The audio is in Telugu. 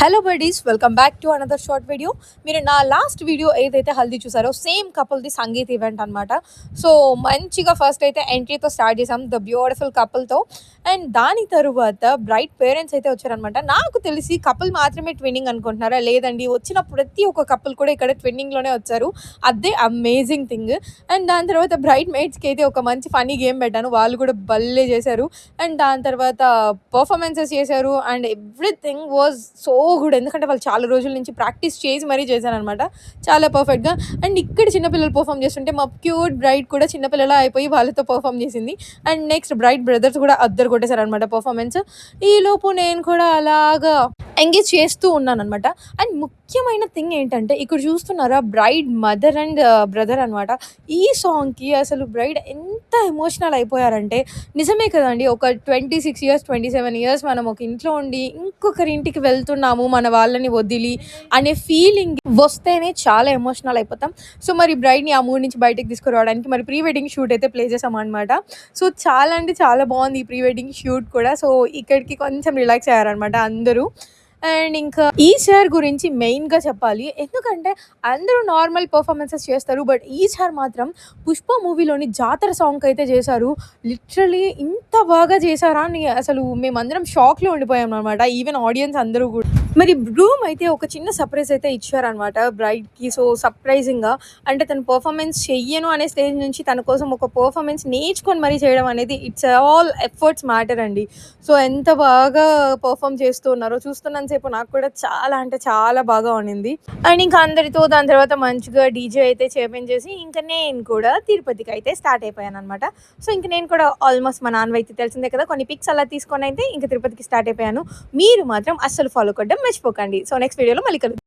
Hello buddies, welcome back to another short video. మీరు నా లాస్ట్ వీడియో ఏదైతే హల్దీ చూసారో సేమ్ కపుల్ది సంగీత్ ఈవెంట్ అనమాట. సో మంచిగా ఫస్ట్ అయితే ఎంట్రీతో స్టార్ట్ చేసాం ద బ్యూటిఫుల్ కపుల్తో. అండ్ దాని తరువాత బ్రైట్ పేరెంట్స్ అయితే వచ్చారనమాట. నాకు తెలిసి కపుల్ మాత్రమే ట్విన్నింగ్ అనుకుంటున్నారా? లేదండి, వచ్చిన ప్రతి ఒక్క కపుల్ కూడా ఇక్కడ ట్విన్నింగ్లోనే వచ్చారు. అదే అమేజింగ్ థింగ్. అండ్ దాని తర్వాత బ్రైట్ మేట్స్కి అయితే ఒక మంచి ఫనీ గేమ్ పెట్టాను, వాళ్ళు కూడా భలే చేశారు. అండ్ దాని తర్వాత పర్ఫార్మెన్సెస్ చేశారు and everything was so good. ఎందుకంటే వాళ్ళు చాలా రోజుల నుంచి ప్రాక్టీస్ చేసి మరీ చేశారనమాట, చాలా పర్ఫెక్ట్గా. అండ్ ఇక్కడ చిన్నపిల్లలు పర్ఫామ్ చేస్తుంటే మా క్యూట్ బ్రైట్ కూడా చిన్నపిల్లల అయిపోయి వాళ్ళతో పర్ఫామ్ చేసింది. అండ్ నెక్స్ట్ బ్రైట్ బ్రదర్స్ కూడా అద్దరు కొట్టేశారనమాట పర్ఫార్మెన్స్. ఈలోపు నేను కూడా అలాగా ఎంగేజ్ చేస్తూ ఉన్నాను అనమాట. అండ్ ముఖ్యమైన థింగ్ ఏంటంటే ఇక్కడ చూస్తున్నారా, బ్రైడ్ మదర్ అండ్ బ్రదర్ అనమాట. ఈ సాంగ్కి అసలు బ్రైడ్ ఎంత ఎమోషనల్ అయిపోయారంటే, నిజమే కదండి, ఒక 26 ఇయర్స్ 27 ఇయర్స్ మనం ఒక ఇంట్లో ఉండి ఇంకొకరి ఇంటికి వెళ్తున్నాము మన వాళ్ళని వదిలి అనే ఫీలింగ్ వస్తేనే చాలా ఎమోషనల్ అయిపోతాం. సో మరి బ్రైడ్ని ఆ మూడ్ నుంచి బయటకు తీసుకురావడానికి మరి ప్రీ వెడ్డింగ్ షూట్ అయితే ప్లే చేసాం అనమాట. సో చాలా అంటే చాలా బాగుంది ఈ ప్రీ వెడ్డింగ్ షూట్ కూడా. సో ఇక్కడికి కొంచెం రిలాక్స్ అయ్యారనమాట అందరూ. అండ్ ఇంకా ఈ సార్ గురించి మెయిన్గా చెప్పాలి, ఎందుకంటే అందరూ నార్మల్ పర్ఫార్మెన్సెస్ చేస్తారు, బట్ ఈ సార్ మాత్రం పుష్ప మూవీలోని జాతర సాంగ్ అయితే చేశారు. లిటరలీ ఇంత బాగా చేశారా అని అసలు మేమందరం షాక్లో ఉండిపోయాం అనమాట, ఈవెన్ ఆడియన్స్ అందరూ కూడా. మరి బ్రూమ్ అయితే ఒక చిన్న సర్ప్రైజ్ అయితే ఇచ్చారనమాట బ్రైడ్కి. సో సర్ప్రైజింగ్గా అంటే తను పర్ఫార్మెన్స్ చెయ్యను అనే స్టేజ్ నుంచి తన కోసం ఒక పర్ఫార్మెన్స్ నేర్చుకొని మరీ చేయడం అనేది ఇట్స్ ఆల్ ఎఫర్ట్స్ మ్యాటర్ అండి. సో ఎంత బాగా పర్ఫామ్ చేస్తూ ఉన్నారో చూస్తున్నాను సేపు నాకు కూడా చాలా అంటే చాలా బాగా ఉండింది. అండ్ ఇంకా అందరితో దాని తర్వాత మంచిగా డీజే అయితే చేపించేసి ఇంకా నేను కూడా తిరుపతికి అయితే స్టార్ట్ అయిపోయాను అనమాట. సో ఇంకా నేను కూడా ఆల్మోస్ట్ మా నాన్న అయితే తెలిసిందే కదా, కొన్ని పిక్స్ అలా తీసుకొని అయితే ఇంకా తిరుపతికి స్టార్ట్ అయిపోయాను. మీరు మాత్రం అస్సలు ఫాలో కొట్టడం మర్చిపోకండి. సో నెక్స్ట్ వీడియోలో మళ్ళీ కలుద్దాం.